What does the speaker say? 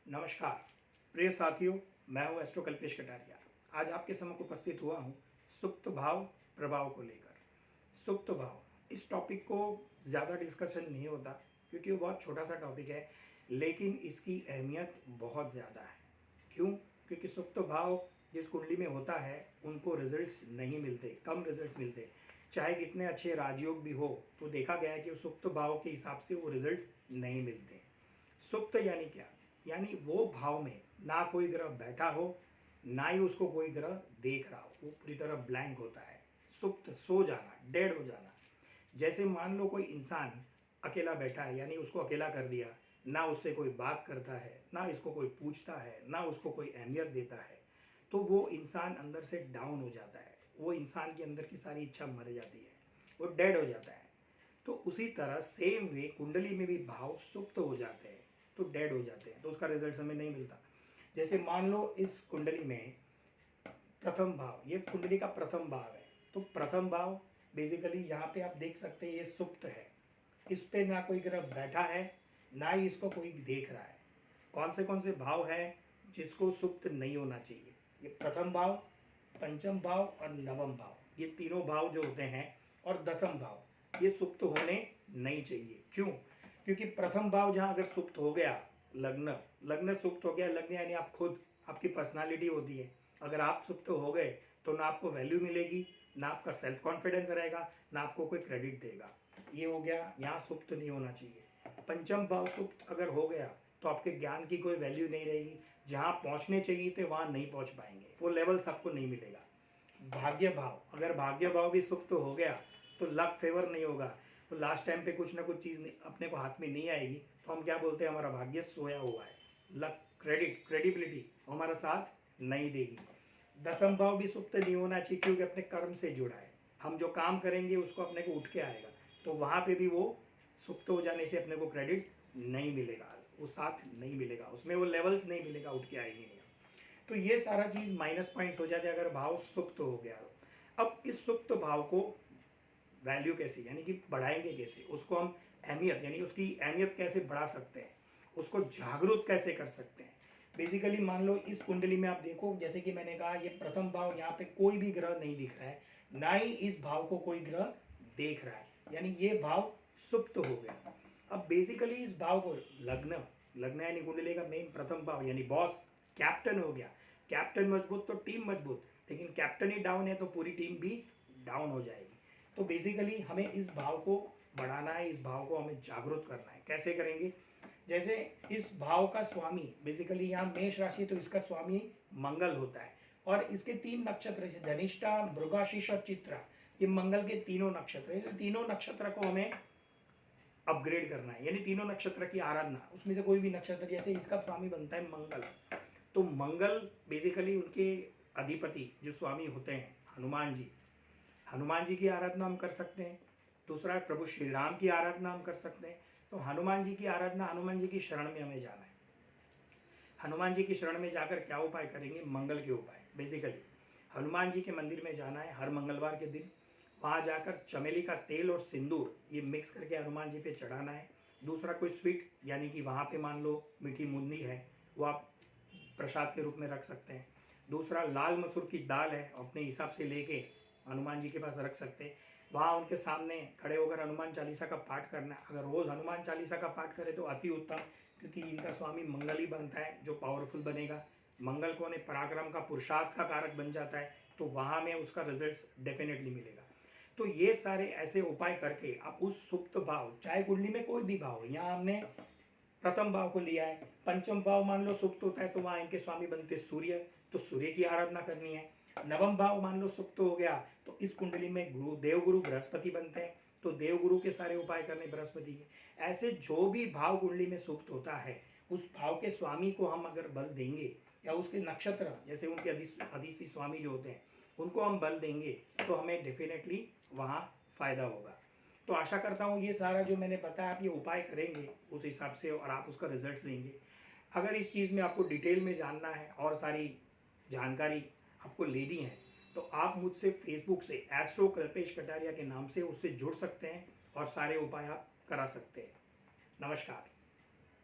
नमस्कार प्रिय साथियों, मैं हूं एस्ट्रो कल्पेश कटारिया। आज आपके समक्ष उपस्थित हुआ हूं सुप्त भाव प्रभाव को लेकर। सुप्त भाव, इस टॉपिक को ज़्यादा डिस्कशन नहीं होता क्योंकि वो बहुत छोटा सा टॉपिक है, लेकिन इसकी अहमियत बहुत ज़्यादा है। क्यों? क्योंकि सुप्त भाव जिस कुंडली में होता है उनको रिजल्ट्स नहीं मिलते, कम रिजल्ट्स मिलते। चाहे कितने अच्छे राजयोग भी हो तो देखा गया है कि सुप्त भाव के हिसाब से वो रिजल्ट नहीं मिलते। सुप्त यानी क्या? यानी वो भाव में ना कोई ग्रह बैठा हो, ना ही उसको कोई ग्रह देख रहा हो, वो पूरी तरह ब्लैंक होता है। सुप्त, सो जाना, डेड हो जाना। जैसे मान लो कोई इंसान अकेला बैठा है, यानी उसको अकेला कर दिया, ना उससे कोई बात करता है, ना इसको कोई पूछता है, ना उसको कोई अहमियत देता है, तो वो इंसान अंदर से डाउन हो जाता है। वो इंसान के अंदर की सारी इच्छा मर जाती है, वो डेड हो जाता है। तो उसी तरह सेम वे कुंडली में भी भाव सुप्त हो जाते हैं तो डेड हो जाते हैं, तो उसका रिजल्ट हमें नहीं मिलता। जैसे मान लो इस कुंडली में प्रथम भाव, ये कुंडली का प्रथम भाव है, तो प्रथम भाव बेसिकली यहाँ पे आप देख सकते हैं ये सुप्त है। इस पे ना कोई ग्रह बैठा है, ना ही इसको कोई देख रहा है। कौन से भाव है जिसको सुप्त नहीं होना चाहिए? ये प्रथम भाव, पंचम भाव और नवम भाव, ये तीनों भाव जो होते हैं, और दसम भाव, ये सुप्त होने नहीं चाहिए। क्यों? क्योंकि प्रथम भाव जहाँ अगर सुप्त हो गया, लग्न लग्न सुप्त हो गया, लग्न यानी आप खुद, आपकी पर्सनालिटी होती है। अगर आप सुप्त हो गए तो ना आपको वैल्यू मिलेगी, ना आपका सेल्फ कॉन्फिडेंस रहेगा, ना आपको कोई क्रेडिट देगा। ये हो गया, यहाँ सुप्त नहीं होना चाहिए। पंचम भाव सुप्त अगर हो गया तो आपके ज्ञान की कोई वैल्यू नहीं रहेगी। जहाँ पहुँचने चाहिए थे वहाँ नहीं पहुँच पाएंगे, वो लेवल्स आपको नहीं मिलेगा। भाग्य भाव, अगर भाग्य भाव भी सुप्त हो गया तो लक फेवर नहीं होगा, तो लास्ट टाइम पे कुछ ना कुछ चीज़ अपने को हाथ में नहीं आएगी, तो हम क्या बोलते हैं, हमारा भाग्य सोया हुआ है। लक, क्रेडिट, क्रेडिबिलिटी हमारा साथ नहीं देगी। दसम भाव भी सुप्त नहीं होना चाहिए क्योंकि अपने कर्म से जुड़ा है। हम जो काम करेंगे उसको अपने को उठ के आएगा, तो वहाँ पे भी वो सुप्त हो जाने से अपने को क्रेडिट नहीं मिलेगा, वो साथ नहीं मिलेगा, उसमें वो लेवल्स नहीं मिलेगा, उठ के आएंगे नहीं। तो ये सारा चीज़ माइनस पॉइंट्स हो जाते हैं अगर भाव सुप्त हो गया तो। अब इस सुप्त भाव को वैल्यू कैसे, यानी कि बढ़ाएंगे कैसे, उसको हम अहमियत, यानी उसकी अहमियत कैसे बढ़ा सकते हैं, उसको जागरूक कैसे कर सकते हैं। बेसिकली मान लो इस कुंडली में आप देखो, जैसे कि मैंने कहा ये प्रथम भाव, यहाँ पे कोई भी ग्रह नहीं दिख रहा है, ना ही इस भाव को कोई ग्रह देख रहा है, यानी ये भाव सुप्त हो गया। अब बेसिकली इस भाव को लग्न, लग्न यानी कुंडली का मेन प्रथम भाव, यानी बॉस, कैप्टन हो गया। कैप्टन मजबूत तो टीम मजबूत, लेकिन कैप्टन ही डाउन है तो पूरी टीम भी डाउन हो जाएगी। तो बेसिकली हमें इस भाव को बढ़ाना है, इस भाव को हमें जागरूक करना है। कैसे करेंगे? जैसे इस भाव का स्वामी बेसिकली यहाँ मेष राशि, तो इसका स्वामी मंगल होता है, और इसके तीन नक्षत्र जैसे धनिष्ठा, मृगाशीष और चित्रा, ये मंगल के तीनों नक्षत्र है। तो तीनों नक्षत्र को हमें अपग्रेड करना है, यानी तीनों नक्षत्र की आराधना, उसमें से कोई भी नक्षत्र, जैसे इसका स्वामी बनता है मंगल, तो मंगल बेसिकली उनके अधिपति जो स्वामी होते हैं हनुमान जी, हनुमान जी की आराधना हम कर सकते हैं। दूसरा है प्रभु श्री राम की आराधना हम कर सकते हैं। तो हनुमान जी की आराधना, हनुमान जी की शरण में हमें जाना है। हनुमान जी की शरण में जाकर क्या उपाय करेंगे? मंगल के उपाय। बेसिकली हनुमान जी के मंदिर में जाना है हर मंगलवार के दिन, वहाँ जाकर चमेली का तेल और सिंदूर ये मिक्स करके हनुमान जी पे चढ़ाना है। दूसरा कोई स्वीट, यानी कि वहाँ पे मान लो मीठी मूंगनी है, वो आप प्रसाद के रूप में रख सकते हैं। दूसरा लाल मसूर की दाल है, अपने हिसाब से लेके हनुमान जी के पास रख सकते हैं। वहाँ उनके सामने खड़े होकर हनुमान चालीसा का पाठ करना है। अगर रोज़ हनुमान चालीसा का पाठ करें तो अति उत्तम, क्योंकि इनका स्वामी मंगल ही बनता है जो पावरफुल बनेगा। मंगल को ने पराक्रम का, पुरुषार्थ का कारक बन जाता है, तो वहाँ में उसका रिजल्ट्स डेफिनेटली मिलेगा। तो ये सारे ऐसे उपाय करके आप उस सुप्त भाव, चाहे कुंडली में कोई भी भाव, यहाँ हमने प्रथम भाव को लिया है। पंचम भाव मान लो सुप्त होता है तो वहाँ इनके स्वामी बनते सूर्य, तो सूर्य की आराधना करनी है। नवम भाव मान लो सुप्त हो गया तो इस कुंडली में गुरु, देवगुरु बृहस्पति बनते हैं, तो देवगुरु के सारे उपाय करने बृहस्पति के। ऐसे जो भी भाव कुंडली में सुप्त होता है, उस भाव के स्वामी को हम अगर बल देंगे, या उसके नक्षत्र, जैसे उनके अधिष्ठी स्वामी जो होते हैं उनको हम बल देंगे, तो हमें डेफिनेटली वहाँ फायदा होगा। तो आशा करता हूँ ये सारा जो मैंने बताया आप ये उपाय करेंगे उस हिसाब से, और आप उसका रिजल्ट देंगे। अगर इस चीज़ में आपको डिटेल में जानना है और सारी जानकारी आपको लेनी है, तो आप मुझसे फेसबुक से एस्ट्रो कल्पेश कटारिया के नाम से उससे जुड़ सकते हैं और सारे उपाय आप करा सकते हैं। नमस्कार।